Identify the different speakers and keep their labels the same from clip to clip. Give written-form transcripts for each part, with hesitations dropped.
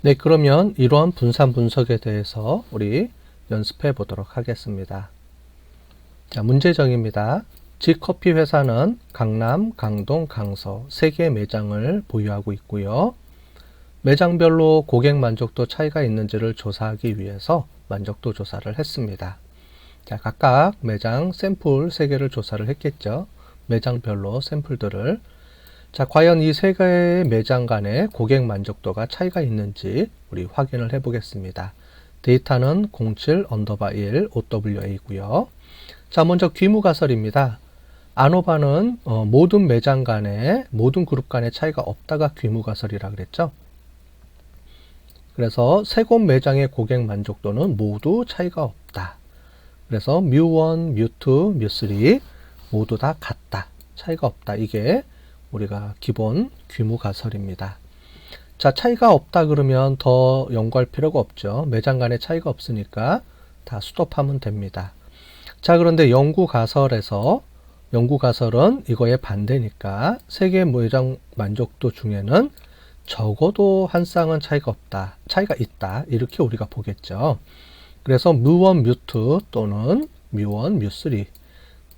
Speaker 1: 네, 그러면 이러한 분산 분석에 대해서 우리 연습해 보도록 하겠습니다. 자, 문제정입니다. 지커피 회사는 강남, 강동, 강서 3개 매장을 보유하고 있고요. 매장별로 고객 만족도 차이가 있는지를 조사하기 위해서 만족도 조사를 했습니다. 자, 각각 매장 샘플 3개를 조사를 했겠죠. 매장별로 샘플들을. 자, 과연 이 3개의 매장 간의 고객 만족도가 차이가 있는지 우리 확인을 해 보겠습니다. 데이터는 07_1 OWA고요. 자, 먼저 귀무가설입니다. 아노바는 모든 매장 간의 모든 그룹 간의 차이가 없다가 귀무가설이라 그랬죠. 그래서 3곳 매장의 고객 만족도는 모두 차이가 없다. 그래서 뮤1, 뮤2, 뮤3 모두 다 같다. 차이가 없다. 이게 우리가 기본 귀무가설입니다. 자, 차이가 없다 그러면 더 연구할 필요가 없죠. 매장 간의 차이가 없으니까 다 스톱하면 됩니다. 자, 그런데 연구가설은 이거의 반대니까 3개 매장 만족도 중에는 적어도 한 쌍은 차이가 없다. 차이가 있다. 이렇게 우리가 보겠죠. 그래서 뮤1, 뮤2 또는 뮤1, 뮤3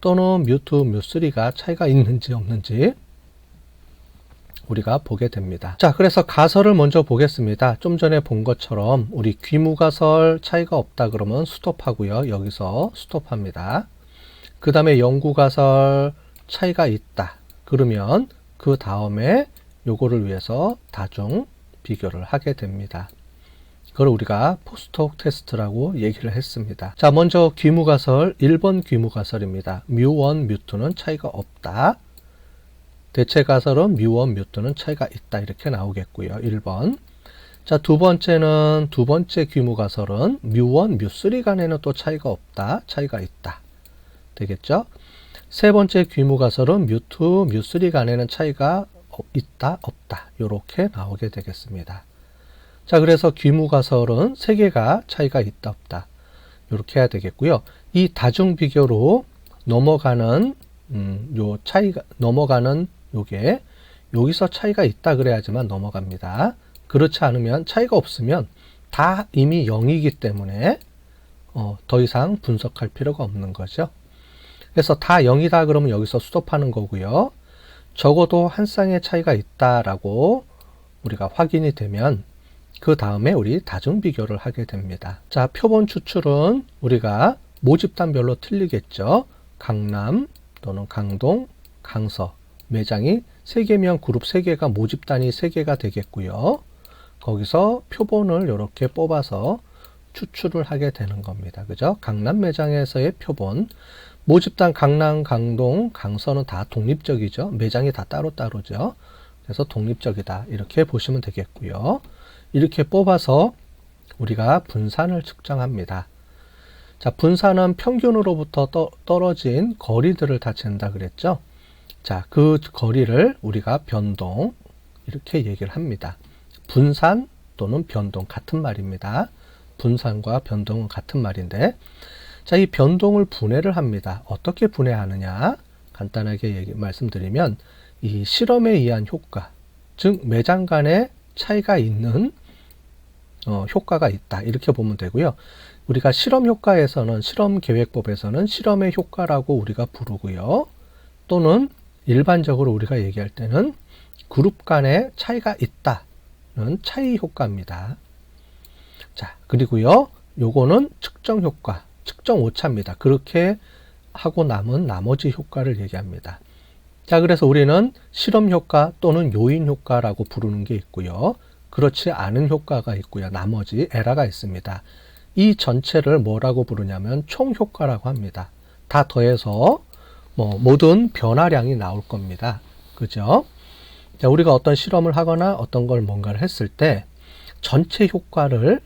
Speaker 1: 또는 뮤2, 뮤3가 차이가 있는지 없는지 우리가 보게 됩니다. 자, 그래서 가설을 먼저 보겠습니다. 좀 전에 본 것처럼 우리 귀무가설 차이가 없다 그러면 스톱하고요. 여기서 스톱합니다. 그 다음에 연구가설 차이가 있다. 그러면 그 다음에 요거를 위해서 다중 비교를 하게 됩니다. 그걸 우리가 포스트혹 테스트라고 얘기를 했습니다. 자, 먼저 귀무가설 1번 귀무가설입니다. 뮤1, 뮤2는 차이가 없다. 대체가설은 뮤1, 뮤2는 차이가 있다. 이렇게 나오겠고요. 1번. 자, 두 번째 귀무가설은 뮤1, 뮤3 간에는 또 차이가 없다. 차이가 있다. 되겠죠? 세 번째 귀무가설은 뮤2, 뮤3 간에는 차이가 있다, 없다. 이렇게 나오게 되겠습니다. 자, 그래서 귀무가설은 3개가 차이가 있다, 없다. 이렇게 해야 되겠고요. 이 다중 비교로 넘어가는 요게 여기서 차이가 있다 그래야지만 넘어갑니다. 그렇지 않으면 차이가 없으면 다 이미 0이기 때문에 더 이상 분석할 필요가 없는 거죠. 그래서 다 0이다 그러면 여기서 스톱하는 거고요. 적어도 한 쌍의 차이가 있다라고 우리가 확인이 되면 그 다음에 우리 다중 비교를 하게 됩니다. 자, 표본 추출은 우리가 모집단별로 틀리겠죠. 강남 또는 강동, 강서 매장이 3개면 그룹 3개가 모집단이 3개가 되겠고요. 거기서 표본을 이렇게 뽑아서 추출을 하게 되는 겁니다. 그죠? 강남 매장에서의 표본. 모집단 강남, 강동, 강서는 다 독립적이죠. 매장이 다 따로따로죠. 그래서 독립적이다. 이렇게 보시면 되겠고요. 이렇게 뽑아서 우리가 분산을 측정합니다. 자, 분산은 평균으로부터 떨어진 거리들을 다 잰다 그랬죠. 자, 그 거리를 우리가 변동 이렇게 얘기를 합니다. 분산 또는 변동 같은 말입니다. 분산과 변동은 같은 말인데, 자, 이 변동을 분해를 합니다. 어떻게 분해하느냐? 간단하게 말씀드리면 이 실험에 의한 효과, 즉 매장 간의 차이가 있는 효과가 있다. 이렇게 보면 되고요. 우리가 실험 효과에서는 실험계획법에서는 실험의 효과라고 우리가 부르고요. 또는 일반적으로 우리가 얘기할 때는 그룹 간의 차이가 있다는 차이 효과입니다. 자, 그리고요. 요거는 측정 효과, 측정 오차입니다. 그렇게 하고 남은 나머지 효과를 얘기합니다. 자, 그래서 우리는 실험 효과 또는 요인 효과라고 부르는 게 있고요. 그렇지 않은 효과가 있고요. 나머지 에러가 있습니다. 이 전체를 뭐라고 부르냐면 총 효과라고 합니다. 다 더해서 모든 변화량이 나올 겁니다. 그죠? 자, 우리가 어떤 실험을 하거나 어떤 걸 뭔가를 했을 때 전체 효과를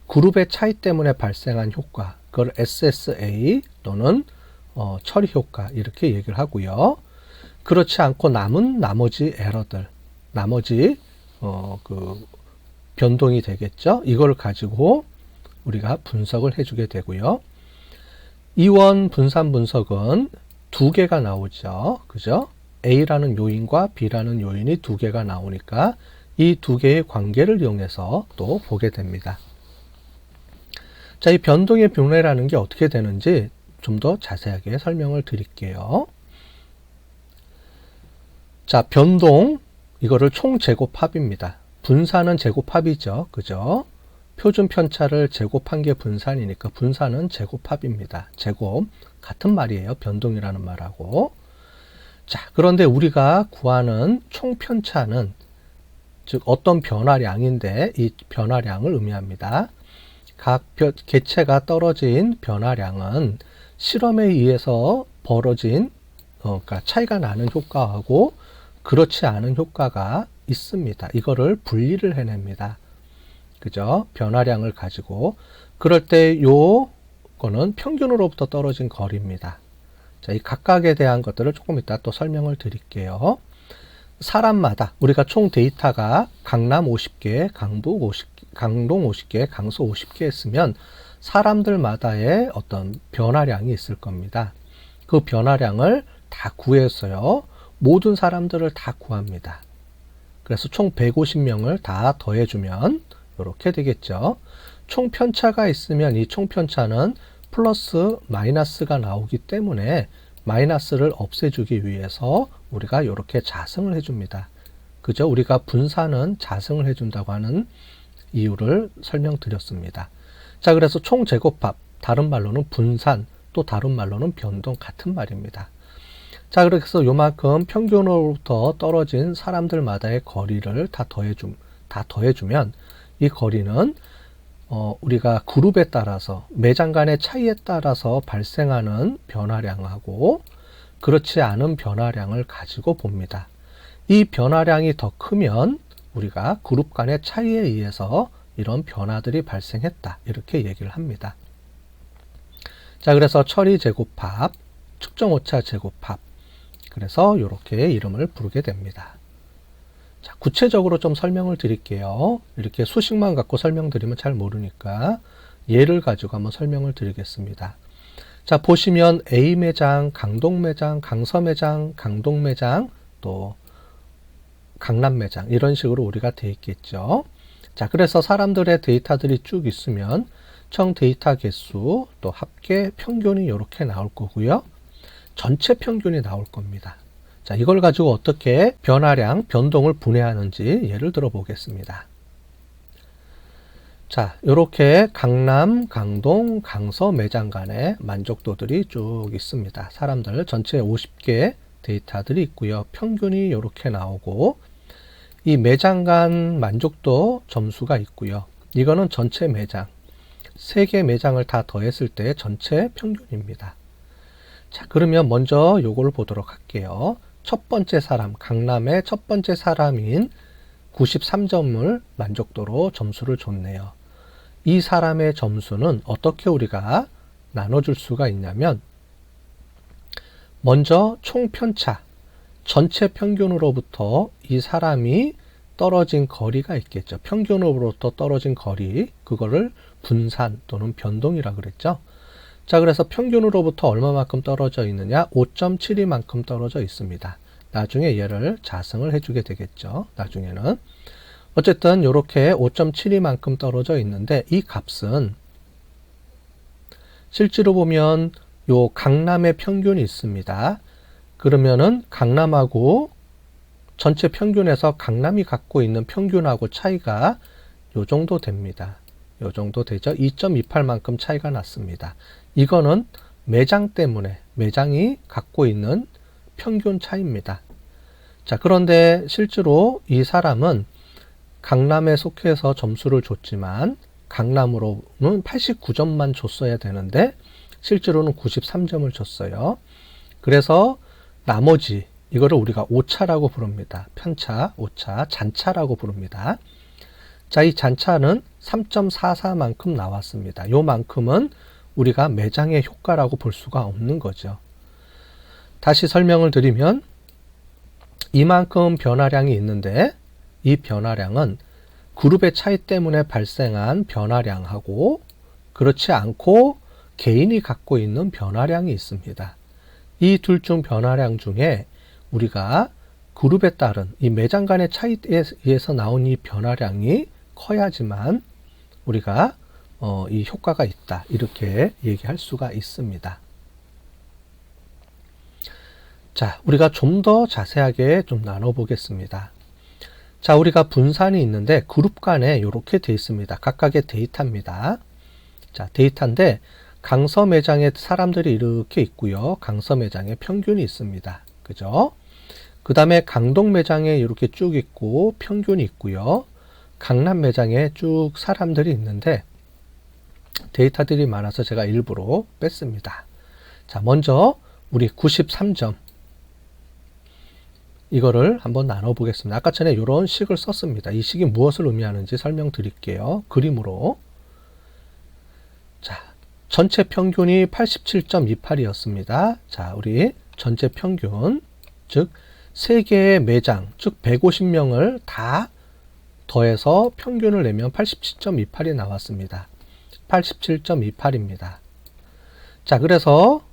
Speaker 1: 그룹의 차이 때문에 발생한 효과, 그걸 SSA 또는 처리 효과 이렇게 얘기를 하고요. 그렇지 않고 남은 나머지 에러들, 나머지 그 변동이 되겠죠. 이걸 가지고 우리가 분석을 해주게 되고요. 이원 분산 분석은 2개가 나오죠. 그죠? A라는 요인과 B라는 요인이 2개가 나오니까 이 두 개의 관계를 이용해서 또 보게 됩니다. 자, 이 변동의 분해라는 게 어떻게 되는지 좀 더 자세하게 설명을 드릴게요. 자, 변동, 이거를 총제곱합입니다. 분산은 제곱합이죠. 그죠? 표준 편차를 제곱한 게 분산이니까 분산은 제곱합입니다. 제곱, 같은 말이에요. 변동이라는 말하고. 자, 그런데 우리가 구하는 총편차는 즉 어떤 변화량인데 이 변화량을 의미합니다. 각 개체가 떨어진 변화량은 실험에 의해서 벌어진 그러니까 차이가 나는 효과하고 그렇지 않은 효과가 있습니다. 이거를 분리를 해냅니다. 그죠? 변화량을 가지고 그럴 때 요거는 평균으로부터 떨어진 거리입니다. 자, 이 각각에 대한 것들을 조금 이따 또 설명을 드릴게요. 사람마다 우리가 총 데이터가 강남 50개, 강북 50개, 강동 50개, 강서 50개 했으면 사람들마다의 어떤 변화량이 있을 겁니다. 그 변화량을 다 구해서요. 모든 사람들을 다 구합니다. 그래서 총 150명을 다 더해주면 이렇게 되겠죠. 총 편차가 있으면 이 총 편차는 플러스 마이너스가 나오기 때문에 마이너스를 없애주기 위해서 우리가 이렇게 자승을 해줍니다. 그죠? 우리가 분산은 자승을 해준다고 하는 이유를 설명드렸습니다. 자, 그래서 총 제곱합, 다른 말로는 분산, 또 다른 말로는 변동 같은 말입니다. 자, 그래서 요만큼 평균으로부터 떨어진 사람들마다의 거리를 다 더해주면 이 거리는 우리가 그룹에 따라서 매장 간의 차이에 따라서 발생하는 변화량하고 그렇지 않은 변화량을 가지고 봅니다. 이 변화량이 더 크면 우리가 그룹 간의 차이에 의해서 이런 변화들이 발생했다 이렇게 얘기를 합니다. 자, 그래서 처리 제곱합, 측정 오차 제곱합, 그래서 이렇게 이름을 부르게 됩니다. 자, 구체적으로 좀 설명을 드릴게요. 이렇게 수식만 갖고 설명드리면 잘 모르니까 예를 가지고 한번 설명을 드리겠습니다. 자, 보시면 A 매장, 강동 매장, 강서 매장, 강동 매장, 또 강남 매장 이런 식으로 우리가 돼 있겠죠. 자, 그래서 사람들의 데이터들이 쭉 있으면 총 데이터 개수, 또 합계 평균이 이렇게 나올 거고요. 전체 평균이 나올 겁니다. 자, 이걸 가지고 어떻게 변화량, 변동을 분해하는지 예를 들어 보겠습니다. 자, 이렇게 강남, 강동, 강서 매장 간의 만족도들이 쭉 있습니다. 사람들 전체 50개 데이터들이 있고요. 평균이 이렇게 나오고 이 매장 간 만족도 점수가 있고요. 이거는 전체 매장, 3개 매장을 다 더했을 때 전체 평균입니다. 자, 그러면 먼저 요걸 보도록 할게요. 첫 번째 사람, 강남의 첫 번째 사람인 93점을 만족도로 점수를 줬네요. 이 사람의 점수는 어떻게 우리가 나눠줄 수가 있냐면 먼저 총편차, 전체 평균으로부터 이 사람이 떨어진 거리가 있겠죠. 평균으로부터 떨어진 거리, 그거를 분산 또는 변동이라고 그랬죠. 자, 그래서 평균으로부터 얼마만큼 떨어져 있느냐? 5.72만큼 떨어져 있습니다. 나중에 얘를 자승을 해주게 되겠죠. 나중에는. 어쨌든 이렇게 5.72만큼 떨어져 있는데 이 값은 실제로 보면 요 강남의 평균이 있습니다. 그러면은 강남하고 전체 평균에서 강남이 갖고 있는 평균하고 차이가 요 정도 됩니다. 요 정도 되죠. 2.28만큼 차이가 났습니다. 이거는 매장 때문에 매장이 갖고 있는 평균 차이입니다. 자, 그런데 실제로 이 사람은 강남에 속해서 점수를 줬지만 강남으로는 89점만 줬어야 되는데 실제로는 93점을 줬어요. 그래서 나머지 이거를 우리가 오차라고 부릅니다. 편차, 오차, 잔차라고 부릅니다. 자, 이 잔차는 3.44만큼 나왔습니다. 요만큼은 우리가 매장의 효과라고 볼 수가 없는 거죠. 다시 설명을 드리면 이만큼 변화량이 있는데 이 변화량은 그룹의 차이 때문에 발생한 변화량하고 그렇지 않고 개인이 갖고 있는 변화량이 있습니다. 이 둘 중 변화량 중에 우리가 그룹에 따른 이 매장 간의 차이에 의해서 나온 이 변화량이 커야지만 우리가 이 효과가 있다, 이렇게 얘기할 수가 있습니다. 자, 우리가 좀 더 자세하게 좀 나눠보겠습니다. 자, 우리가 분산이 있는데 그룹 간에 이렇게 되어 있습니다. 각각의 데이터입니다. 자, 데이터인데 강서 매장에 사람들이 이렇게 있고요. 강서 매장에 평균이 있습니다. 그죠? 그 다음에 강동 매장에 이렇게 쭉 있고 평균이 있고요. 강남 매장에 쭉 사람들이 있는데 데이터들이 많아서 제가 일부러 뺐습니다. 자, 먼저 우리 93점 이거를 한번 나눠 보겠습니다. 아까 전에 이런 식을 썼습니다. 이 식이 무엇을 의미하는지 설명드릴게요. 그림으로. 자, 전체 평균이 87.28이었습니다. 자, 우리 전체 평균, 즉 3개의 매장, 즉 150명을 다 더해서 평균을 내면 87.28이 나왔습니다. 87.28입니다. 자, 그래서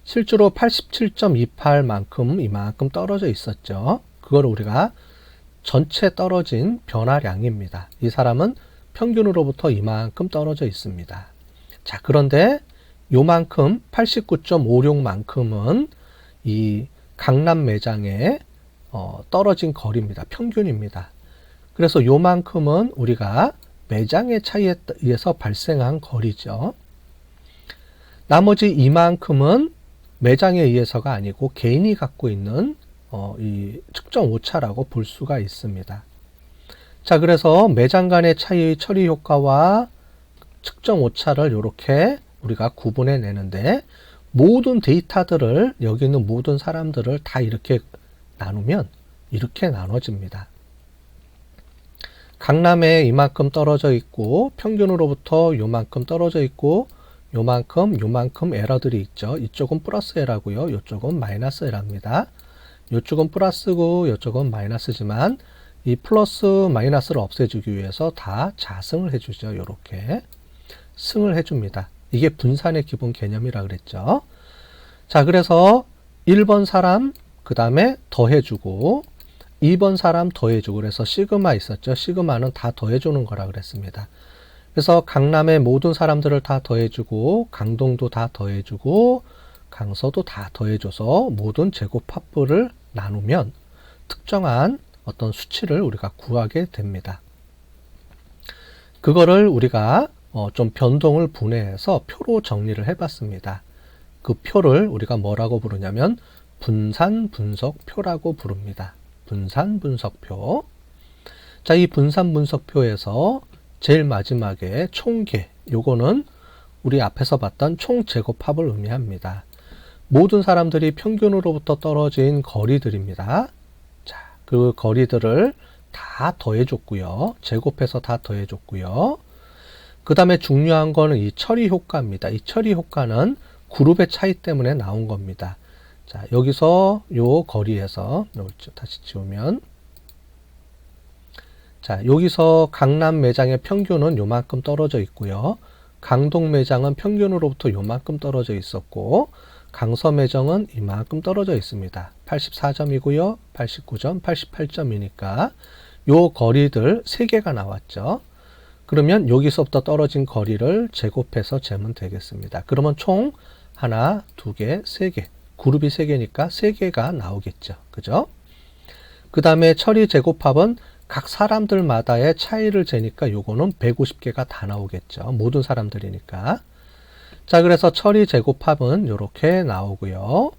Speaker 1: 실제로 87.28만큼 이만큼 떨어져 있었죠. 그걸 우리가 전체 떨어진 변화량입니다. 이 사람은 평균으로부터 이만큼 떨어져 있습니다. 자, 그런데 요만큼 89.56만큼은 이 강남 매장에 떨어진 거리입니다. 평균입니다. 그래서 요만큼은 우리가 매장의 차이에 의해서 발생한 거리죠. 나머지 이만큼은 매장에 의해서가 아니고 개인이 갖고 있는 이 측정 오차라고 볼 수가 있습니다. 자, 그래서 매장 간의 차이의 처리 효과와 측정 오차를 이렇게 우리가 구분해 내는데 모든 데이터들을 여기 있는 모든 사람들을 다 이렇게 나누면 이렇게 나눠집니다. 강남에 이만큼 떨어져 있고 평균으로부터 요만큼 떨어져 있고 요만큼 에러들이 있죠. 이쪽은 플러스 에러고요. 이쪽은 마이너스 에러입니다. 이쪽은 플러스고 이쪽은 마이너스지만 이 플러스 마이너스를 없애주기 위해서 다 자승을 해주죠. 이렇게 승을 해줍니다. 이게 분산의 기본 개념이라 그랬죠. 자, 그래서 1번 사람 그 다음에 더해주고 2번 사람 더해주고 그래서 시그마 있었죠. 시그마는 다 더해주는 거라 그랬습니다. 그래서 강남의 모든 사람들을 다 더해주고 강동도 다 더해주고 강서도 다 더해줘서 모든 제곱합부를 나누면 특정한 어떤 수치를 우리가 구하게 됩니다. 그거를 우리가 좀 변동을 분해해서 표로 정리를 해봤습니다. 그 표를 우리가 뭐라고 부르냐면 분산 분석표라고 부릅니다. 분산 분석표. 자, 이 분산 분석표에서 제일 마지막에 총계, 요거는 우리 앞에서 봤던 총 제곱합을 의미합니다. 모든 사람들이 평균으로부터 떨어진 거리들입니다. 자, 그 거리들을 다 더해줬고요. 제곱해서 다 더해줬고요. 그 다음에 중요한 거는 이 처리 효과입니다. 이 처리 효과는 그룹의 차이 때문에 나온 겁니다. 자, 여기서 요 거리에서 다시 지우면 자, 여기서 강남 매장의 평균은 요만큼 떨어져 있고요. 강동 매장은 평균으로부터 요만큼 떨어져 있었고 강서 매장은 이만큼 떨어져 있습니다. 84점이고요. 89점, 88점이니까 요 거리들 3개가 나왔죠. 그러면 여기서부터 떨어진 거리를 제곱해서 재면 되겠습니다. 그러면 총 하나, 두 개, 3개. 그룹이 3개니까 3개가 나오겠죠. 그죠? 그 다음에 처리 제곱합은 각 사람들마다의 차이를 재니까 요거는 150개가 다 나오겠죠. 모든 사람들이니까. 자, 그래서 처리 제곱합은 이렇게 나오고요.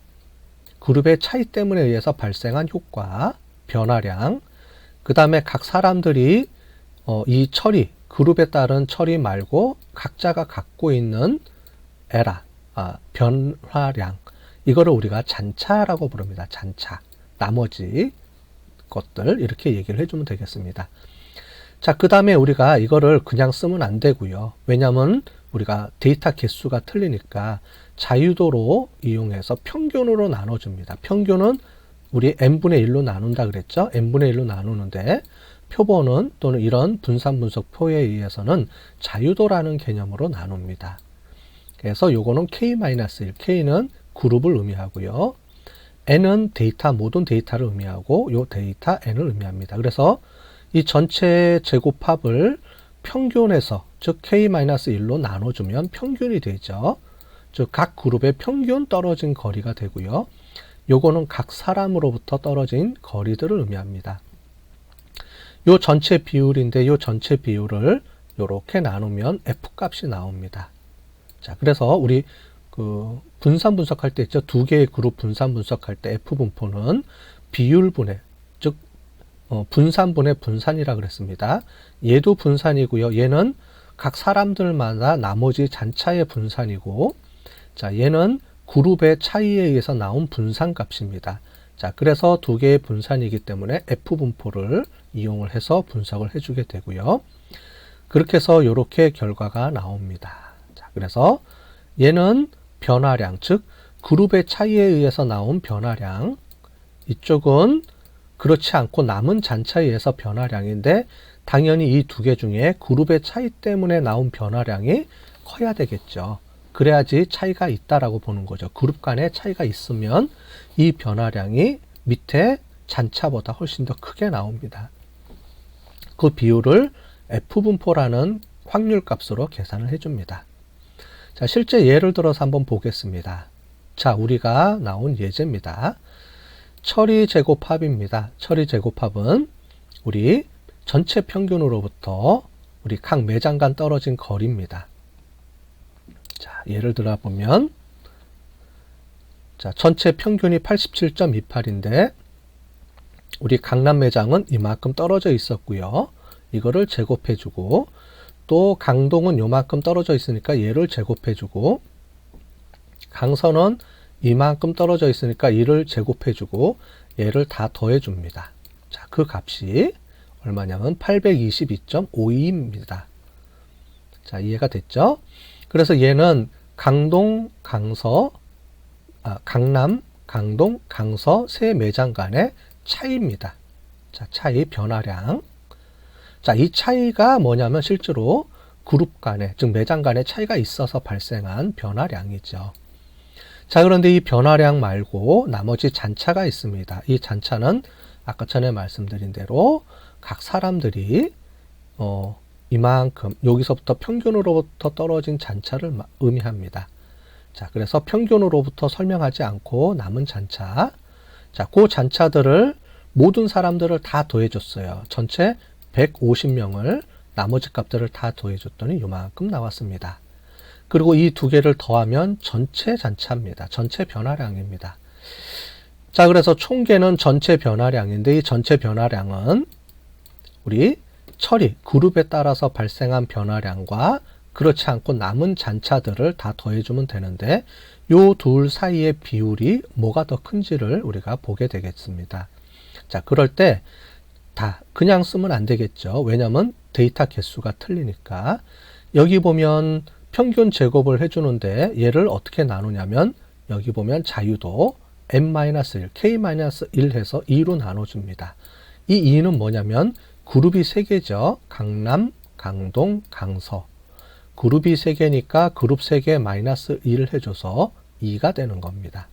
Speaker 1: 그룹의 차이 때문에 의해서 발생한 효과, 변화량, 그 다음에 각 사람들이 이 처리, 그룹에 따른 처리 말고 각자가 갖고 있는 에라, 변화량, 이거를 우리가 잔차라고 부릅니다. 잔차. 나머지 것들 이렇게 얘기를 해주면 되겠습니다. 자, 그 다음에 우리가 이거를 그냥 쓰면 안 되고요. 왜냐하면 우리가 데이터 개수가 틀리니까 자유도로 이용해서 평균으로 나눠줍니다. 평균은 우리 n분의 1로 나눈다 그랬죠. n분의 1로 나누는데 표본은 또는 이런 분산 분석표에 의해서는 자유도라는 개념으로 나눕니다. 그래서 요거는 k-1, k는 그룹을 의미하고요. n은 데이터, 모든 데이터를 의미하고 요 데이터 n을 의미합니다. 그래서 이 전체 제곱합을 평균해서, 즉 k-1로 나눠주면 평균이 되죠. 즉 각 그룹의 평균 떨어진 거리가 되고요. 요거는 각 사람으로부터 떨어진 거리들을 의미합니다. 요 전체 비율인데 요 전체 비율을 요렇게 나누면 f 값이 나옵니다. 자, 그래서 우리 그 분산 분석할 때 있죠. 두 개의 그룹 분산 분석할 때 f 분포는 비율분해, 즉 분산분의 분산이라 그랬습니다. 얘도 분산이고요. 얘는 각 사람들마다 나머지 잔차의 분산이고, 자, 얘는 그룹의 차이에 의해서 나온 분산값입니다. 자, 그래서 두 개의 분산이기 때문에 f 분포를 이용을 해서 분석을 해주게 되고요. 그렇게 해서 이렇게 결과가 나옵니다. 자, 그래서 얘는 변화량, 즉 그룹의 차이에 의해서 나온 변화량, 이쪽은 그렇지 않고 남은 잔차에 의해서 변화량인데 당연히 이 두 개 중에 그룹의 차이 때문에 나온 변화량이 커야 되겠죠. 그래야지 차이가 있다라고 보는 거죠. 그룹 간에 차이가 있으면 이 변화량이 밑에 잔차보다 훨씬 더 크게 나옵니다. 그 비율을 F분포라는 확률 값으로 계산을 해줍니다. 자, 실제 예를 들어서 한번 보겠습니다. 자, 우리가 나온 예제입니다. 처리 제곱합입니다. 처리 제곱합은 우리 전체 평균으로부터 우리 각 매장 간 떨어진 거리입니다. 자, 예를 들어 보면, 자, 전체 평균이 87.28인데 우리 강남 매장은 이만큼 떨어져 있었고요. 이거를 제곱해주고, 또 강동은 요만큼 떨어져 있으니까 얘를 제곱해주고, 강서는 이만큼 떨어져 있으니까 이를 제곱해주고 얘를 다 더해줍니다. 자, 그 값이 얼마냐면 822.52입니다. 자, 이해가 됐죠? 그래서 얘는 강동, 강서, 강남, 강동, 강서 세 매장 간의 차이입니다. 자, 차이, 변화량. 자, 이 차이가 뭐냐면 실제로 그룹 간에, 즉 매장 간의 차이가 있어서 발생한 변화량이죠. 자, 그런데 이 변화량 말고 나머지 잔차가 있습니다. 이 잔차는 아까 전에 말씀드린 대로 각 사람들이 이만큼, 여기서부터 평균으로부터 떨어진 잔차를 의미합니다. 자, 그래서 평균으로부터 설명하지 않고 남은 잔차, 자, 그 잔차들을 모든 사람들을 다 더해줬어요. 전체 150명을 나머지 값들을 다 더해줬더니 요만큼 나왔습니다. 그리고 이 두 개를 더하면 전체 잔차입니다. 전체 변화량입니다. 자, 그래서 총계는 전체 변화량인데 이 전체 변화량은 우리 처리, 그룹에 따라서 발생한 변화량과 그렇지 않고 남은 잔차들을 다 더해주면 되는데 요 둘 사이의 비율이 뭐가 더 큰지를 우리가 보게 되겠습니다. 자, 그럴 때 다 그냥 쓰면 안 되겠죠. 왜냐하면 데이터 개수가 틀리니까. 여기 보면 평균 제곱을 해주는데 얘를 어떻게 나누냐면 여기 보면 자유도 n-1, k-1 해서 2로 나눠줍니다. 이 2는 뭐냐면 그룹이 3개죠. 강남, 강동, 강서. 그룹이 3개니까 그룹 3개 마이너스 1 해줘서 2가 되는 겁니다.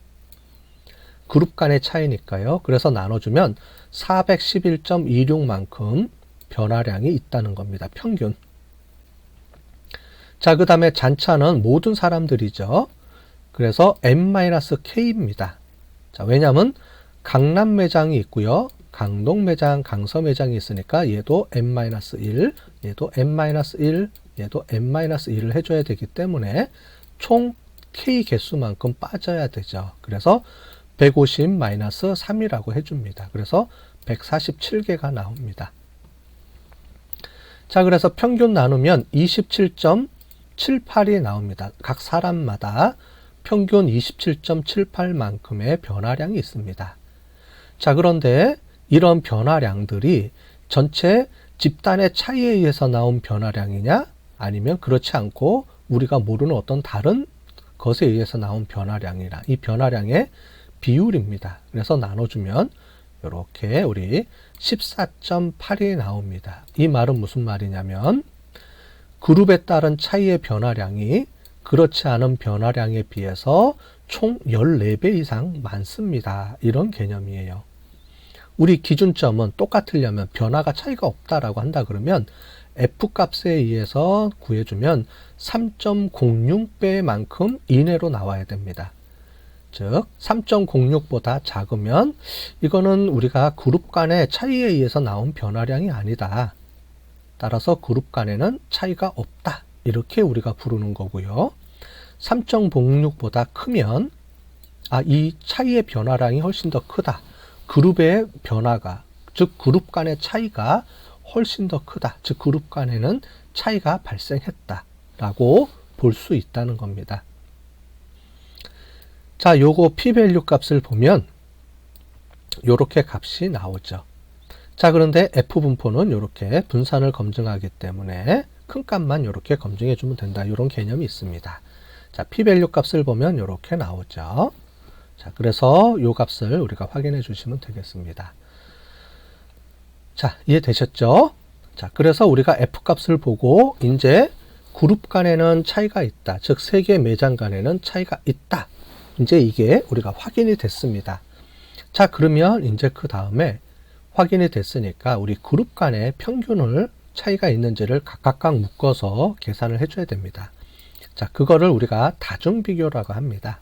Speaker 1: 그룹 간의 차이니까요. 그래서 나눠주면 411.26만큼 변화량이 있다는 겁니다. 평균. 자, 그 다음에 잔차는 모든 사람들이죠. 그래서 n-k입니다. 자, 왜냐하면 강남 매장이 있고요. 강동 매장, 강서 매장이 있으니까 얘도 n-1, 얘도 n-1, 얘도 n-1을 해줘야 되기 때문에 총 k 개수만큼 빠져야 되죠. 그래서 150-3이라고 해줍니다. 그래서 147개가 나옵니다. 자, 그래서 평균 나누면 27.78이 나옵니다. 각 사람마다 평균 27.78만큼의 변화량이 있습니다. 자, 그런데 이런 변화량들이 전체 집단의 차이에 의해서 나온 변화량이냐 아니면 그렇지 않고 우리가 모르는 어떤 다른 것에 의해서 나온 변화량이라, 이 변화량의 비율입니다. 그래서 나눠주면 이렇게 우리 14.8이 나옵니다. 이 말은 무슨 말이냐면 그룹에 따른 차이의 변화량이 그렇지 않은 변화량에 비해서 총 14배 이상 많습니다. 이런 개념이에요. 우리 기준점은 똑같으려면 변화가 차이가 없다라고 한다 그러면 F값에 의해서 구해주면 3.06배만큼 이내로 나와야 됩니다. 즉 3.06보다 작으면 이거는 우리가 그룹 간의 차이에 의해서 나온 변화량이 아니다. 따라서 그룹 간에는 차이가 없다. 이렇게 우리가 부르는 거고요. 3.06보다 크면 이 차이의 변화량이 훨씬 더 크다. 그룹의 변화가, 즉 그룹 간의 차이가 훨씬 더 크다. 즉 그룹 간에는 차이가 발생했다. 라고 볼 수 있다는 겁니다. 자, 요거 p-value 값을 보면 요렇게 값이 나오죠. 자, 그런데 F분포는 요렇게 분산을 검증하기 때문에 큰 값만 요렇게 검증해 주면 된다. 이런 개념이 있습니다. 자, p-value 값을 보면 요렇게 나오죠. 자, 그래서 요 값을 우리가 확인해 주시면 되겠습니다. 자, 이해되셨죠? 자, 그래서 우리가 F값을 보고 이제 그룹 간에는 차이가 있다. 즉, 세 개 매장 간에는 차이가 있다. 이제 이게 우리가 확인이 됐습니다. 자, 그러면 이제 그 다음에 확인이 됐으니까 우리 그룹 간의 평균을 차이가 있는지를 각각 묶어서 계산을 해줘야 됩니다. 자, 그거를 우리가 다중비교라고 합니다.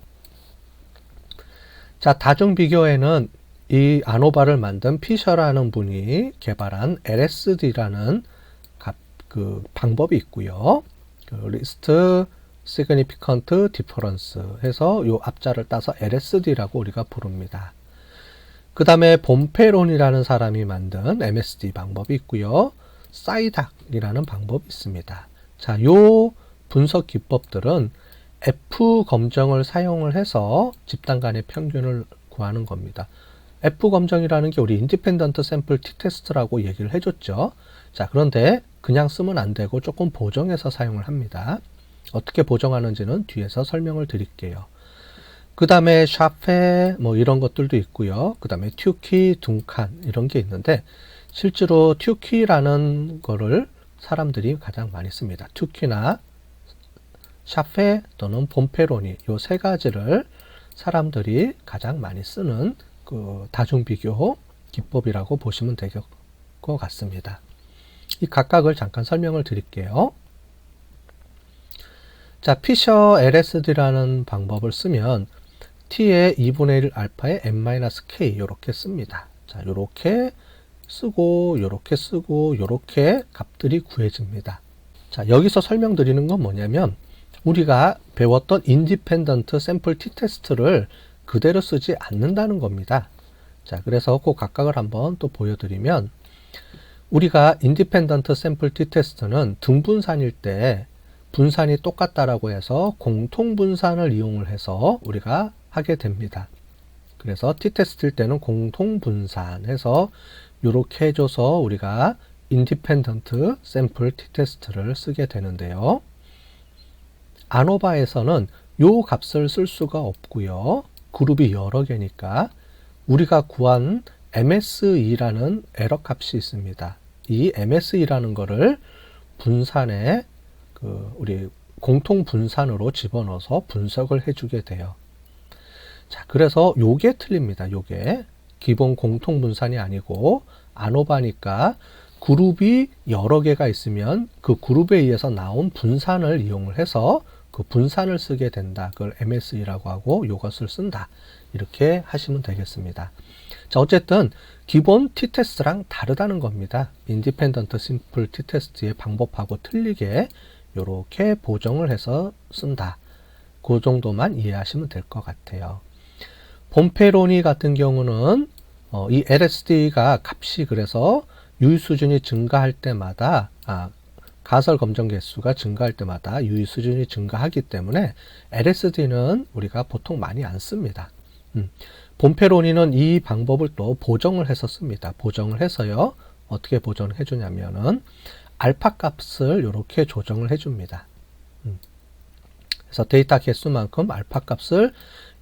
Speaker 1: 자, 다중비교에는 이 아노바를 만든 피셔라는 분이 개발한 LSD라는 그 방법이 있고요. 그 리스트 시그니피컨트 디퍼런스 해서 요 앞자를 따서 LSD라고 우리가 부릅니다. 그 다음에 봄페론이라는 사람이 만든 MSD 방법이 있고요. 사이닥이라는 방법이 있습니다. 자, 요 분석 기법들은 F 검정을 사용을 해서 집단 간의 평균을 구하는 겁니다. F 검정이라는 게 우리 인디펜던트 샘플 t-테스트라고 얘기를 해줬죠. 자, 그런데 그냥 쓰면 안 되고 조금 보정해서 사용을 합니다. 어떻게 보정하는지는 뒤에서 설명을 드릴게요. 그 다음에 샤페 뭐 이런 것들도 있고요. 그 다음에 튜키, 둔칸 이런 게 있는데 실제로 튜키라는 거를 사람들이 가장 많이 씁니다. 튜키나 샤페 또는 봄페로니 요 세 가지를 사람들이 가장 많이 쓰는 그 다중비교 기법이라고 보시면 될 것 같습니다. 이 각각을 잠깐 설명을 드릴게요. 자, 피셔 LSD라는 방법을 쓰면 t의 2분의 1 알파에 n-k 이렇게 씁니다. 자, 요렇게 쓰고 요렇게 쓰고 요렇게 값들이 구해집니다. 자, 여기서 설명드리는 건 뭐냐면 우리가 배웠던 인디펜던트 샘플 t-테스트를 그대로 쓰지 않는다는 겁니다. 자, 그래서 그 각각을 한번 또 보여드리면 우리가 인디펜던트 샘플 t-테스트는 등분산일 때 분산이 똑같다라고 해서 공통분산을 이용을 해서 우리가 하게 됩니다. 그래서 t-테스트일 때는 공통분산해서 이렇게 해줘서 우리가 인디펜던트 샘플 t-테스트를 쓰게 되는데요. 아노바에서는 요 값을 쓸 수가 없고요. 그룹이 여러 개니까 우리가 구한 MSE라는 에러 값이 있습니다. 이 MSE라는 거를 분산에 우리 공통 분산으로 집어넣어서 분석을 해주게 돼요. 자, 그래서 요게 틀립니다. 요게 기본 공통 분산이 아니고 아노바니까 그룹이 여러 개가 있으면 그 그룹에 의해서 나온 분산을 이용을 해서 그 분산을 쓰게 된다. 그걸 MSE라고 하고 요것을 쓴다. 이렇게 하시면 되겠습니다. 자, 어쨌든 기본 t-테스트랑 다르다는 겁니다. 인디펜던트 심플 t-테스트의 방법하고 틀리게 이렇게 보정을 해서 쓴다. 그 정도만 이해하시면 될 것 같아요. 봄페로니 같은 경우는 이 LSD가 값이 그래서 유의 수준이 증가할 때마다 가설 검정 개수가 증가할 때마다 유의 수준이 증가하기 때문에 LSD는 우리가 보통 많이 안 씁니다. 봄페로니는 이 방법을 또 보정을 해서 씁니다. 보정을 해서요. 어떻게 보정을 해주냐면은 알파 값을 이렇게 조정을 해줍니다. 그래서 데이터 개수만큼 알파 값을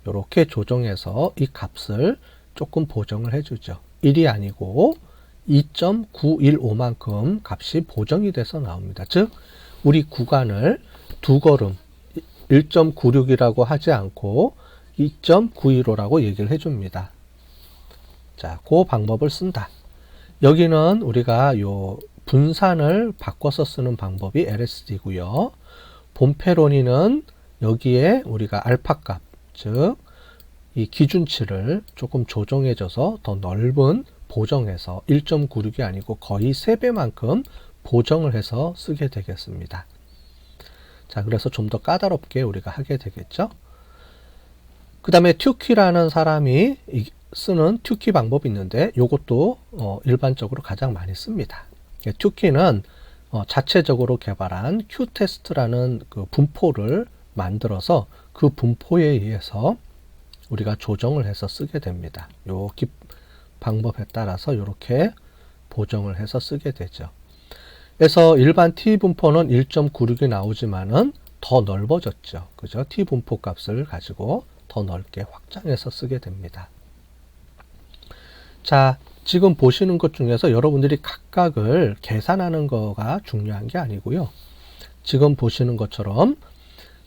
Speaker 1: 이렇게 조정해서 이 값을 조금 보정을 해주죠. 1이 아니고 2.915만큼 값이 보정이 돼서 나옵니다. 즉 우리 구간을 두 걸음 1.96이라고 하지 않고 2.915라고 얘기를 해줍니다. 자, 그 방법을 쓴다. 여기는 우리가 요 분산을 바꿔서 쓰는 방법이 LSD고요. 봄페로니는 여기에 우리가 알파 값, 즉 이 기준치를 조금 조정해줘서 더 넓은 보정해서 1.96이 아니고 거의 3배만큼 보정을 해서 쓰게 되겠습니다. 자, 그래서 좀 더 까다롭게 우리가 하게 되겠죠. 그 다음에 튜키라는 사람이 쓰는 튜키 방법이 있는데 이것도 일반적으로 가장 많이 씁니다. 튜키는 자체적으로 개발한 Q테스트라는 그 분포를 만들어서 그 분포에 의해서 우리가 조정을 해서 쓰게 됩니다. 요 방법에 따라서 이렇게 보정을 해서 쓰게 되죠. 그래서 일반 T 분포는 1.96이 나오지만은 더 넓어졌죠. 그죠? T 분포 값을 가지고 더 넓게 확장해서 쓰게 됩니다. 자, 지금 보시는 것 중에서 여러분들이 각각을 계산하는 거가 중요한 게 아니고요. 지금 보시는 것처럼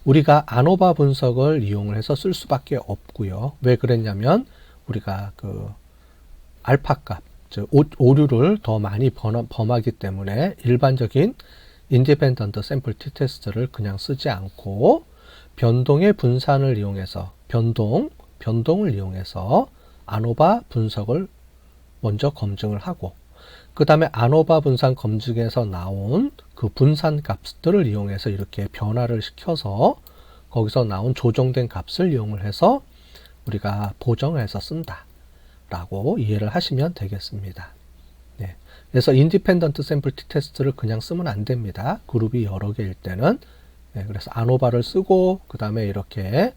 Speaker 1: 우리가 아노바 분석을 이용을 해서 쓸 수밖에 없고요. 왜 그랬냐면 우리가 그 알파 값, 즉 오류를 더 많이 범하기 때문에 일반적인 인디펜던트 샘플 티 테스트를 그냥 쓰지 않고 변동의 분산을 이용해서 변동을 이용해서 아노바 분석을 먼저 검증을 하고 그 다음에 아노바 분산 검증에서 나온 그 분산 값들을 이용해서 이렇게 변화를 시켜서 거기서 나온 조정된 값을 이용을 해서 우리가 보정해서 쓴다 라고 이해를 하시면 되겠습니다. 네. 그래서 인디펜던트 샘플 티 테스트를 그냥 쓰면 안 됩니다. 그룹이 여러 개일 때는. 네. 그래서 아노바를 쓰고 그 다음에 이렇게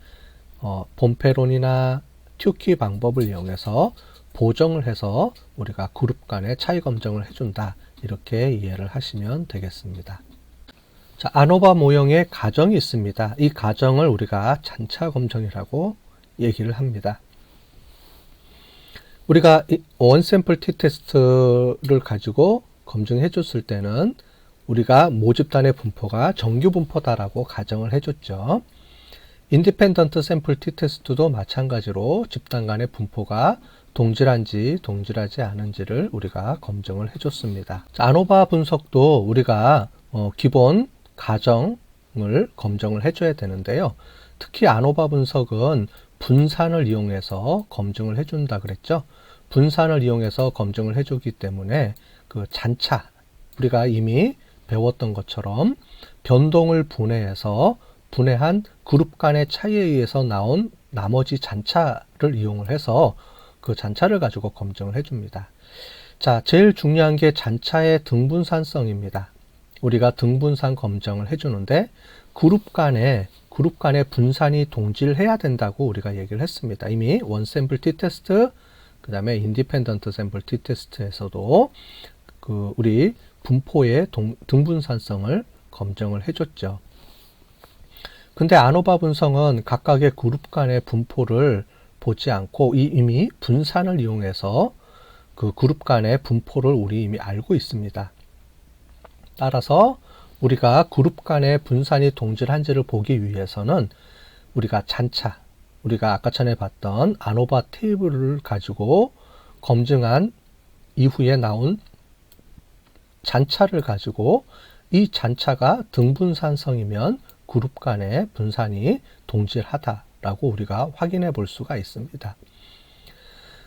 Speaker 1: 봄페론이나 튜키 방법을 이용해서 보정을 해서 우리가 그룹 간의 차이 검증을 해준다. 이렇게 이해를 하시면 되겠습니다. 자, 아노바 모형의 가정이 있습니다. 이 가정을 우리가 잔차 검증이라고 얘기를 합니다. 우리가 원 샘플 티 테스트를 가지고 검증해 줬을 때는 우리가 모집단의 분포가 정규 분포다라고 가정을 해줬죠. 인디펜던트 샘플 티 테스트도 마찬가지로 집단 간의 분포가 동질한지 동질하지 않은지를 우리가 검증을 해줬습니다. 자, 아노바 분석도 우리가 기본 가정을 검증을 해줘야 되는데요. 특히 아노바 분석은 분산을 이용해서 검증을 해준다 그랬죠. 분산을 이용해서 검증을 해주기 때문에 그 잔차, 우리가 이미 배웠던 것처럼 변동을 분해해서 분해한 그룹 간의 차이에 의해서 나온 나머지 잔차를 이용을 해서 그 잔차를 가지고 검증을 해줍니다. 자, 제일 중요한 게 잔차의 등분산성입니다. 우리가 등분산 검증을 해주는데 그룹 간의 분산이 동질해야 된다고 우리가 얘기를 했습니다. 이미 원 샘플 티 테스트, 그 다음에 인디펜던트 샘플 티 테스트에서도 그 우리 분포의 등분산성을 검증을 해줬죠. 근데 아노바 분석은 각각의 그룹 간의 분포를 보지 않고 이미 분산을 이용해서 그 그룹 간의 분포를 우리 이미 알고 있습니다. 따라서 우리가 그룹 간의 분산이 동질한지를 보기 위해서는 우리가 잔차, 우리가 아까 전에 봤던 아노바 테이블을 가지고 검증한 이후에 나온 잔차를 가지고 이 잔차가 등분산성이면 그룹 간의 분산이 동질하다라고 우리가 확인해 볼 수가 있습니다.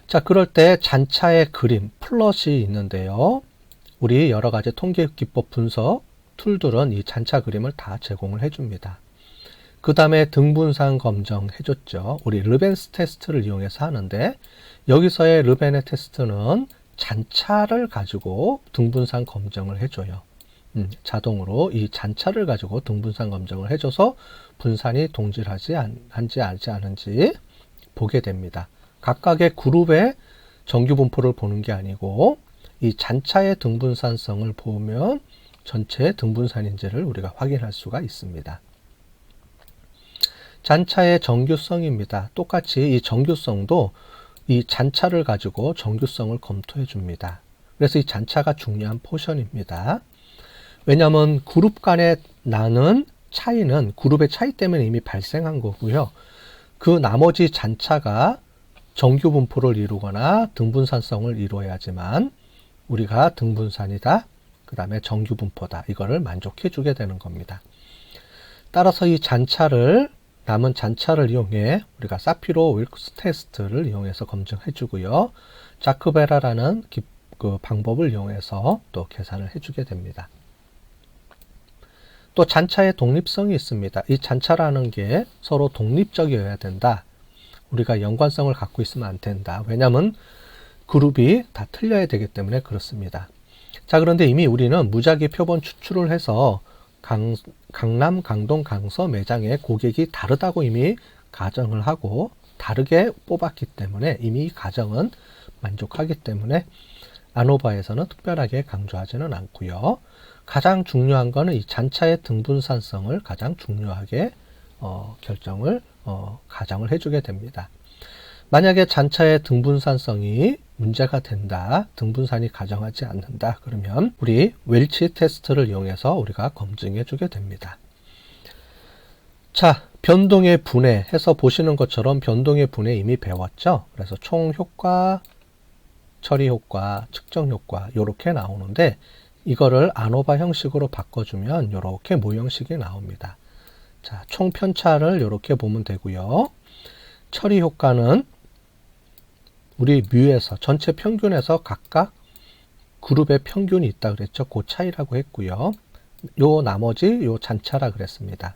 Speaker 1: 자, 그럴 때 잔차의 그림, 플롯이 있는데요. 우리 여러 가지 통계 기법 분석 툴들은 이 잔차 그림을 다 제공을 해줍니다. 그 다음에 등분산 검증 해줬죠. 우리 르벤스 테스트를 이용해서 하는데 여기서의 르벤의 테스트는 잔차를 가지고 등분산 검증을 해줘요. 자동으로 이 잔차를 가지고 등분산 검증을 해줘서 분산이 동질하지 않은지 보게 됩니다. 각각의 그룹의 정규 분포를 보는 게 아니고 이 잔차의 등분산성을 보면 전체 등분산인지를 우리가 확인할 수가 있습니다. 잔차의 정규성입니다. 똑같이 이 정규성도 이 잔차를 가지고 정규성을 검토해 줍니다. 그래서 이 잔차가 중요한 포션입니다. 왜냐하면 그룹 간에 나는 차이는 그룹의 차이 때문에 이미 발생한 거고요. 그 나머지 잔차가 정규 분포를 이루거나 등분산성을 이루어야지만 우리가 등분산이다, 그 다음에 정규 분포다, 이거를 만족해 주게 되는 겁니다. 따라서 이 남은 잔차를 이용해 우리가 사피로 윌크스 테스트를 이용해서 검증해 주고요. 자크베라라는 그 방법을 이용해서 또 계산을 해주게 됩니다. 또 잔차의 독립성이 있습니다. 이 잔차라는 게 서로 독립적이어야 된다. 우리가 연관성을 갖고 있으면 안 된다. 왜냐하면 그룹이 다 틀려야 되기 때문에 그렇습니다. 자, 그런데 이미 우리는 무작위 표본 추출을 해서 강남, 강동, 강서 매장의 고객이 다르다고 이미 가정을 하고 다르게 뽑았기 때문에 이미 이 가정은 만족하기 때문에 아노바에서는 특별하게 강조하지는 않고요. 가장 중요한 거는 이 잔차의 등분산성을 가장 중요하게 가정을 해주게 됩니다. 만약에 잔차의 등분산성이 문제가 된다, 등분산이 가정하지 않는다, 그러면 우리 웰치 테스트를 이용해서 우리가 검증해 주게 됩니다. 자, 변동의 분해 해서 보시는 것처럼 변동의 분해 이미 배웠죠? 그래서 총 효과, 처리 효과, 측정 효과 이렇게 나오는데 이거를 아노바 형식으로 바꿔주면 이렇게 모형식이 나옵니다. 자, 총 편차를 이렇게 보면 되고요. 처리 효과는 우리 뮤에서 전체 평균에서 각각 그룹의 평균이 있다 그랬죠. 그 차이라고 했고요. 요 나머지 요 잔차라 그랬습니다.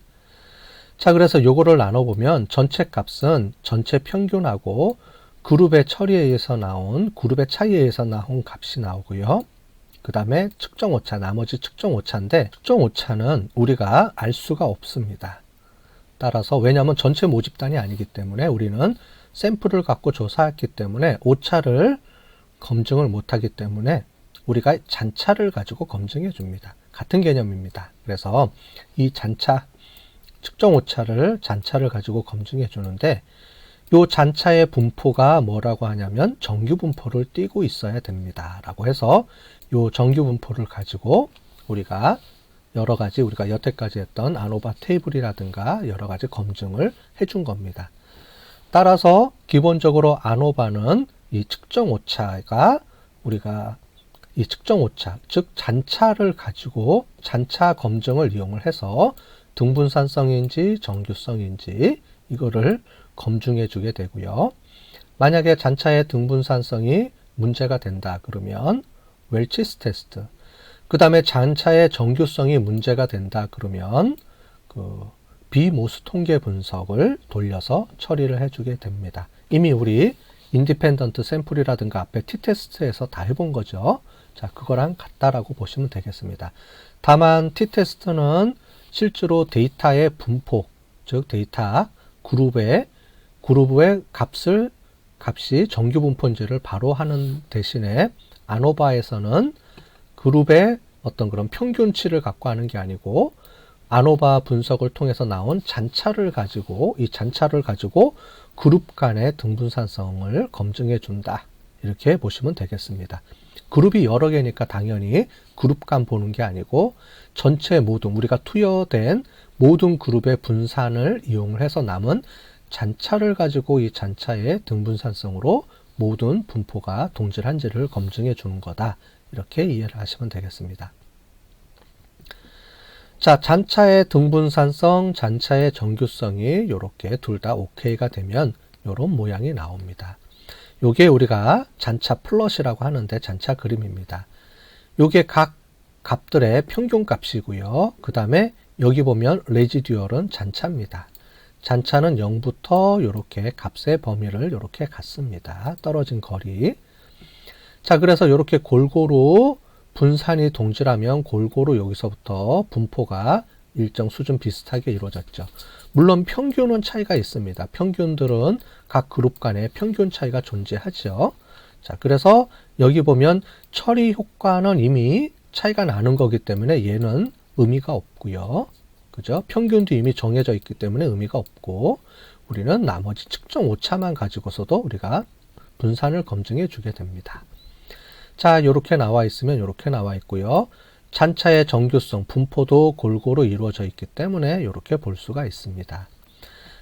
Speaker 1: 자, 그래서 요거를 나눠보면 전체 값은 전체 평균하고 그룹의 처리에 의해서 나온 그룹의 차이에 의해서 나온 값이 나오고요. 그 다음에 측정 오차, 나머지 측정 오차인데 측정 오차는 우리가 알 수가 없습니다. 따라서 왜냐하면 전체 모집단이 아니기 때문에 우리는 샘플을 갖고 조사했기 때문에 오차를 검증을 못하기 때문에 우리가 잔차를 가지고 검증해 줍니다. 같은 개념입니다. 그래서 이 잔차, 측정 오차를 잔차를 가지고 검증해 주는데 이 잔차의 분포가 뭐라고 하냐면 정규 분포를 띄고 있어야 됩니다. 라고 해서 이 정규 분포를 가지고 우리가 여러 가지 우리가 여태까지 했던 아노바 테이블이라든가 여러 가지 검증을 해준 겁니다. 따라서 기본적으로 아노바는 이 측정 오차가 우리가 이 측정 오차, 즉 잔차를 가지고 잔차 검증을 이용을 해서 등분산성인지 정규성인지 이거를 검증해 주게 되고요. 만약에 잔차의 등분산성이 문제가 된다 그러면 웰치스 테스트, 그 다음에 잔차의 정규성이 문제가 된다 그러면 그 비모수 통계 분석을 돌려서 처리를 해주게 됩니다. 이미 우리 인디펜던트 샘플이라든가 앞에 t-테스트에서 다 해본 거죠. 자, 그거랑 같다라고 보시면 되겠습니다. 다만 t-테스트는 실제로 데이터의 분포, 즉 데이터 그룹의 값이 정규 분포인지를 바로 하는 대신에 아노바에서는 그룹의 어떤 그런 평균치를 갖고 하는 게 아니고 아노바 분석을 통해서 나온 잔차를 가지고 이 잔차를 가지고 그룹 간의 등분산성을 검증해 준다. 이렇게 보시면 되겠습니다. 그룹이 여러 개니까 당연히 그룹 간 보는 게 아니고 전체 모든 우리가 투여된 모든 그룹의 분산을 이용을 해서 남은 잔차를 가지고 이 잔차의 등분산성으로 모든 분포가 동질한지를 검증해 주는 거다. 이렇게 이해를 하시면 되겠습니다. 자, 잔차의 등분산성, 잔차의 정규성이 이렇게 둘 다 OK가 되면 이런 모양이 나옵니다. 요게 우리가 잔차 플롯이라고 하는데 잔차 그림입니다. 요게 각 값들의 평균 값이고요. 그 다음에 여기 보면 레지듀얼은 잔차입니다. 잔차는 0부터 이렇게 값의 범위를 이렇게 갖습니다. 떨어진 거리. 자, 그래서 이렇게 골고루 분산이 동질하면 골고루 여기서부터 분포가 일정 수준 비슷하게 이루어졌죠. 물론 평균은 차이가 있습니다. 평균들은 각 그룹 간의 평균 차이가 존재하죠. 자, 그래서 여기 보면 처리 효과는 이미 차이가 나는 거기 때문에 얘는 의미가 없고요. 그죠? 평균도 이미 정해져 있기 때문에 의미가 없고 우리는 나머지 측정 오차만 가지고서도 우리가 분산을 검증해 주게 됩니다. 자, 이렇게 나와 있으면 이렇게 나와 있고요. 잔차의 정규성, 분포도 골고루 이루어져 있기 때문에 이렇게 볼 수가 있습니다.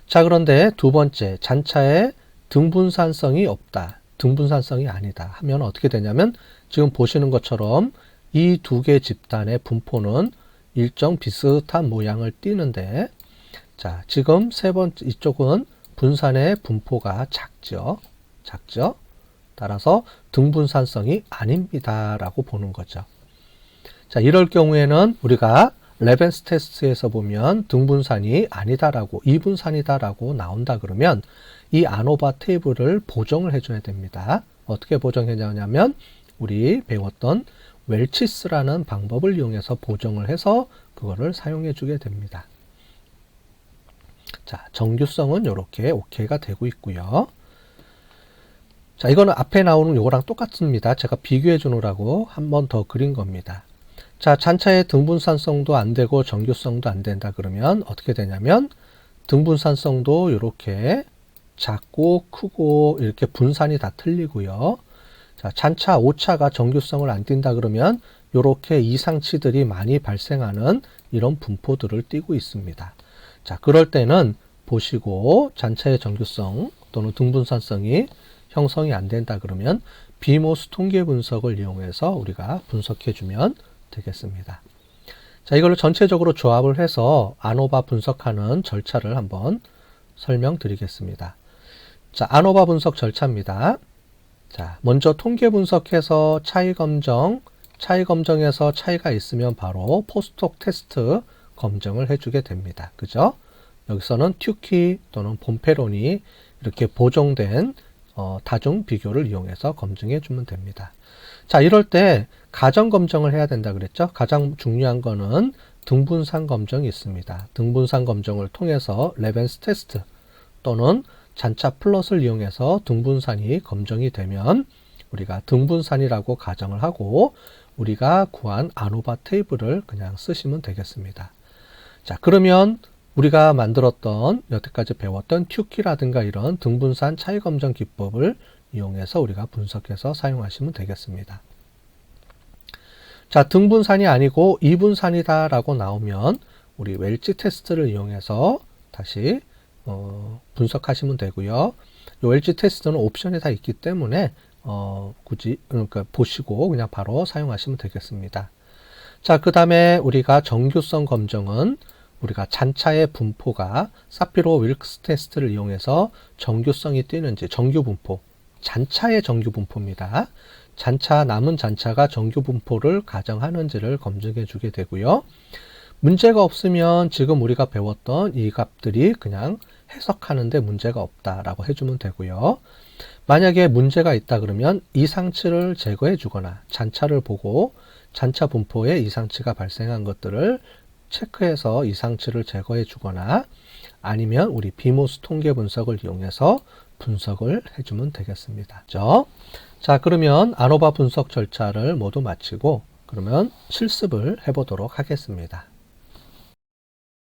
Speaker 1: 자, 그런데 두 번째, 잔차의 등분산성이 없다, 등분산성이 아니다 하면 어떻게 되냐면 지금 보시는 것처럼 이 두 개 집단의 분포는 일정 비슷한 모양을 띠는데, 자, 지금 세 번째 이쪽은 분산의 분포가 작죠. 따라서 등분산성이 아닙니다 라고 보는 거죠. 자, 이럴 경우에는 우리가 레벤스 테스트에서 보면 등분산이 아니다라고, 이분산이다라고 나온다 그러면 이 아노바 테이블을 보정을 해줘야 됩니다. 어떻게 보정해냐면 우리 배웠던 웰치스라는 방법을 이용해서 보정을 해서 그거를 사용해 주게 됩니다. 자, 정규성은 이렇게 오케이가 되고 있고요. 자, 이거는 앞에 나오는 요거랑 똑같습니다. 제가 비교해 주느라고 한 번 더 그린 겁니다. 자, 잔차의 등분산성도 안 되고 정규성도 안 된다 그러면 어떻게 되냐면 등분산성도 이렇게 작고 크고 이렇게 분산이 다 틀리고요. 자, 잔차, 오차가 정규성을 안 띈다 그러면 이렇게 이상치들이 많이 발생하는 이런 분포들을 띠고 있습니다. 자, 그럴 때는 보시고 잔차의 정규성 또는 등분산성이 형성이 안 된다 그러면 비모스 통계 분석을 이용해서 우리가 분석해 주면 되겠습니다. 자, 이걸로 전체적으로 조합을 해서 아노바 분석하는 절차를 한번 설명드리겠습니다. 자, 아노바 분석 절차입니다. 자, 먼저 통계 분석해서 차이 검정에서 차이가 있으면 바로 포스트혹 테스트 검증을 해주게 됩니다. 그죠? 여기서는 튜키 또는 봄페론이 이렇게 보정된 다중 비교를 이용해서 검증해 주면 됩니다. 자, 이럴 때 가정 검정을 해야 된다 그랬죠? 가장 중요한 거는 등분산 검정이 있습니다. 등분산 검정을 통해서 레벤스 테스트 또는 잔차 플롯을 이용해서 등분산이 검증이 되면 우리가 등분산이라고 가정을 하고 우리가 구한 아노바 테이블을 그냥 쓰시면 되겠습니다. 자, 그러면 우리가 만들었던 여태까지 배웠던 튜키라든가 이런 등분산 차이 검정 기법을 이용해서 우리가 분석해서 사용하시면 되겠습니다. 자, 등분산이 아니고 이분산이다 라고 나오면 우리 웰치 테스트를 이용해서 다시 분석하시면 되고요. 이 웰치 테스트는 옵션이 다 있기 때문에 굳이 그러니까 보시고 그냥 바로 사용하시면 되겠습니다. 자, 그 다음에 우리가 정규성 검정은 우리가 잔차의 분포가 사피로 윌크스 테스트를 이용해서 정규성이 뛰는지 정규 분포, 잔차의 정규 분포입니다. 남은 잔차가 정규 분포를 가정하는지를 검증해 주게 되고요. 문제가 없으면 지금 우리가 배웠던 이 값들이 그냥 해석하는데 문제가 없다라고 해주면 되고요. 만약에 문제가 있다 그러면 이상치를 제거해 주거나 잔차를 보고 잔차 분포에 이상치가 발생한 것들을 체크해서 이상치를 제거해 주거나 아니면 우리 비모스 통계 분석을 이용해서 분석을 해주면 되겠습니다. 자, 그러면 아노바 분석 절차를 모두 마치고 그러면 실습을 해보도록 하겠습니다.